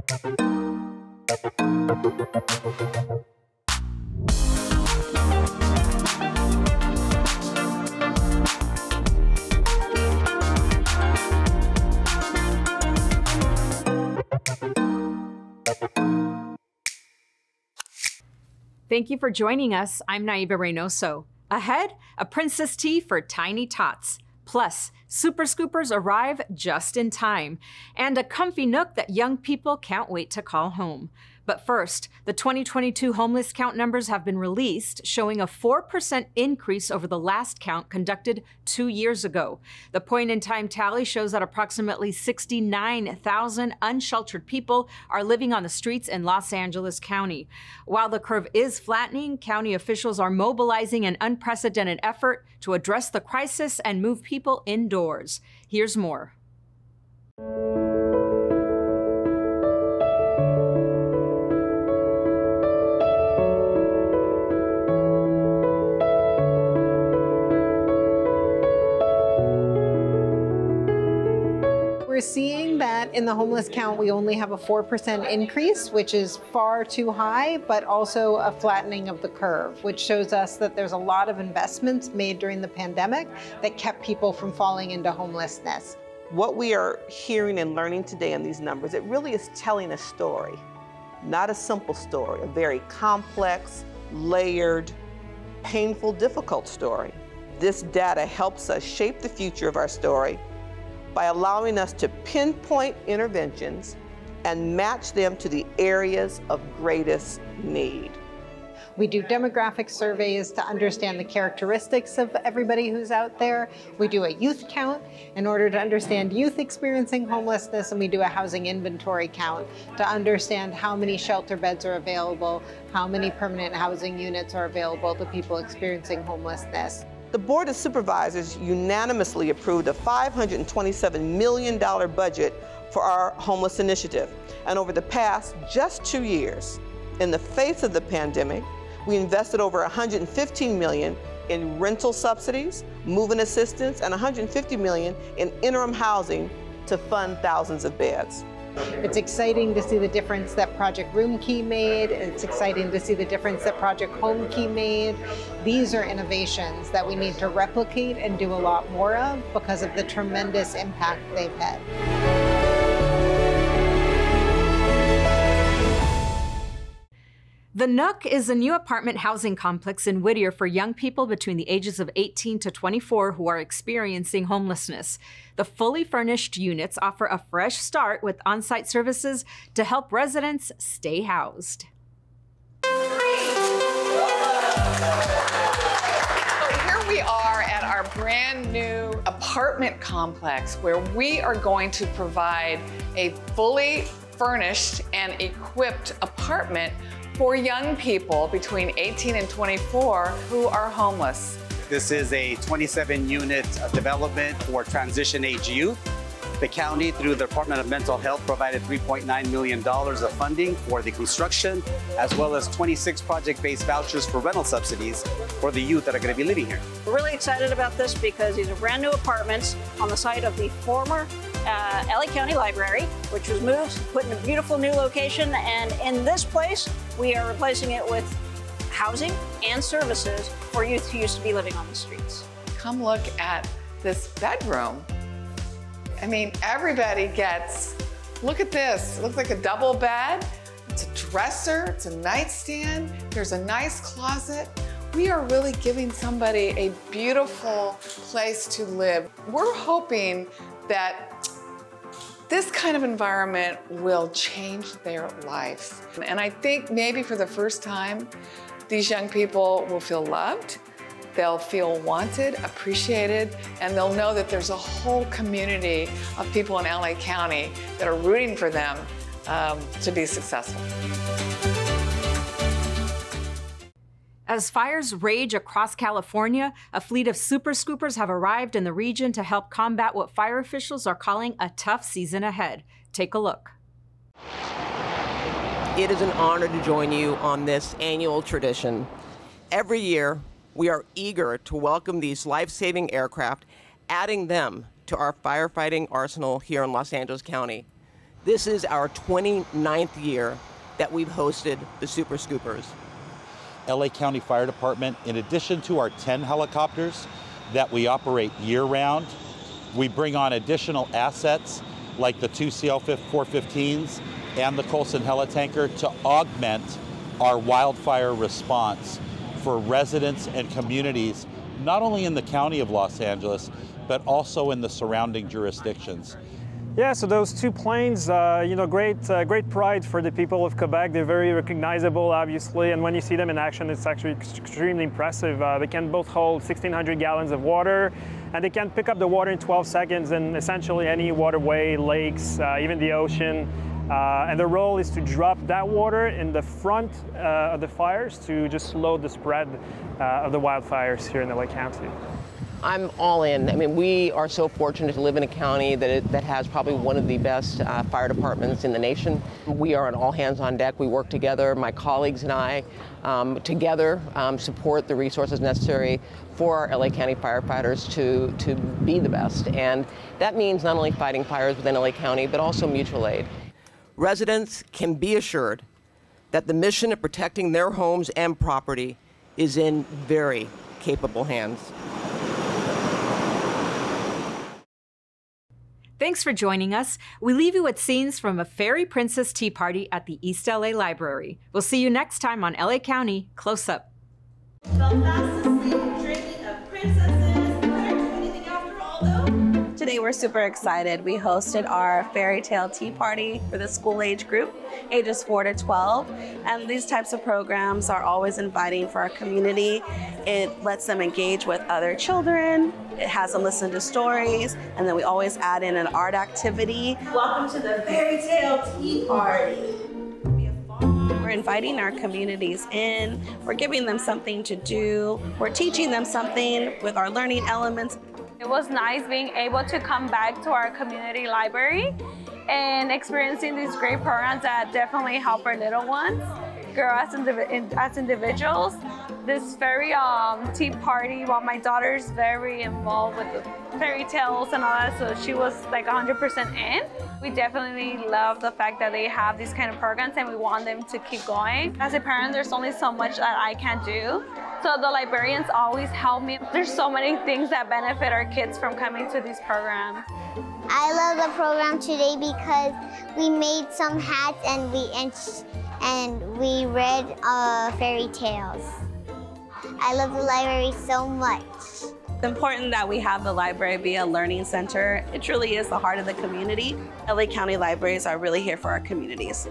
Thank you for joining us. I'm Naiva Reynoso. Ahead, a princess tea for tiny tots. Plus, Super Scoopers arrive just in time. And a comfy nook that young people can't wait to call home. But first, the 2022 homeless count numbers have been released, showing a 4% increase over the last count conducted 2 years ago. The point-in-time tally shows that approximately 69,000 unsheltered people are living on the streets in Los Angeles County. While the curve is flattening, county officials are mobilizing an unprecedented effort to address the crisis and move people indoors. Here's more. We're seeing that in the homeless count, we only have a 4% increase, which is far too high, but also a flattening of the curve, which shows us that there's a lot of investments made during the pandemic that kept people from falling into homelessness. What we are hearing and learning today in these numbers, it really is telling a story, not a simple story, a very complex, layered, painful, difficult story. This data helps us shape the future of our story by allowing us to pinpoint interventions and match them to the areas of greatest need. We do demographic surveys to understand the characteristics of everybody who's out there. We do a youth count in order to understand youth experiencing homelessness, and we do a housing inventory count to understand how many shelter beds are available, how many permanent housing units are available to people experiencing homelessness. The Board of Supervisors unanimously approved a $527 million budget for our homeless initiative. And over the past just 2 years, in the face of the pandemic, we invested over $115 million in rental subsidies, move-in assistance, and $150 million in interim housing to fund thousands of beds. It's exciting to see the difference that Project Room Key made. It's exciting to see the difference that Project Home Key made. These are innovations that we need to replicate and do a lot more of because of the tremendous impact they've had. The Nook is a new apartment housing complex in Whittier for young people between the ages of 18 to 24 who are experiencing homelessness. The fully furnished units offer a fresh start with on-site services to help residents stay housed. So here we are at our brand new apartment complex where we are going to provide a fully furnished and equipped apartment for young people between 18 and 24 who are homeless. This is a 27-unit development for transition-age youth. The county, through the Department of Mental Health, provided $3.9 million of funding for the construction, as well as 26 project-based vouchers for rental subsidies for the youth that are going to be living here. We're really excited about this because these are brand new apartments on the site of the former LA County Library, which was moved, put in a beautiful new location, and in this place, we are replacing it with housing and services for youth who used to be living on the streets. Come look at this bedroom. I mean, everybody gets, look at this. It looks like a double bed. It's a dresser, it's a nightstand. There's a nice closet. We are really giving somebody a beautiful place to live. We're hoping that this kind of environment will change their life. And I think maybe for the first time, these young people will feel loved. They'll feel wanted, appreciated, and they'll know that there's a whole community of people in LA County that are rooting for them to be successful. As fires rage across California, a fleet of super scoopers have arrived in the region to help combat what fire officials are calling a tough season ahead. Take a look. It is an honor to join you on this annual tradition. Every year, we are eager to welcome these life-saving aircraft, adding them to our firefighting arsenal here in Los Angeles County. This is our 29th year that we've hosted the Super Scoopers. LA County Fire Department, in addition to our 10 helicopters that we operate year-round, we bring on additional assets like the 2 CL-415s and the Colson helitanker to augment our wildfire response for residents and communities, not only in the County of Los Angeles, but also in the surrounding jurisdictions. Yeah, so those two planes, great pride for the people of Quebec. They're very recognizable, obviously, and when you see them in action, it's actually extremely impressive. They can both hold 1,600 gallons of water, and they can pick up the water in 12 seconds in essentially any waterway, lakes, even the ocean. And the role is to drop that water in the front of the fires to just slow the spread of the wildfires here in LA County. I'm all in. I mean, we are so fortunate to live in a county that has probably one of the best fire departments in the nation. We are an all hands on deck. We work together, my colleagues and I, together support the resources necessary for our LA County firefighters to be the best. And that means not only fighting fires within LA County, but also mutual aid. Residents can be assured that the mission of protecting their homes and property is in very capable hands. Thanks for joining us. We leave you with scenes from a fairy princess tea party at the East LA Library. We'll see you next time on LA County Close Up. The fastest dreaming of princesses. Can I do anything after all, though? Today we're super excited. We hosted our fairy tale tea party for the school age group, ages 4 to 12. And these types of programs are always inviting for our community. It lets them engage with other children. It has them listen to stories, and then we always add in an art activity. Welcome to the fairy tale tea party. We're inviting our communities in. We're giving them something to do. We're teaching them something with our learning elements. It was nice being able to come back to our community library and experiencing these great programs that definitely help our little ones grow as individuals. This fairy tea party, while my daughter's very involved with the fairy tales and all that, so she was like 100% in. We definitely love the fact that they have these kind of programs and we want them to keep going. As a parent, there's only so much that I can do. So the librarians always help me. There's so many things that benefit our kids from coming to these programs. I love the program today because we made some hats and we read fairy tales. I love the library so much. It's important that we have the library be a learning center. It truly is the heart of the community. LA County libraries are really here for our communities.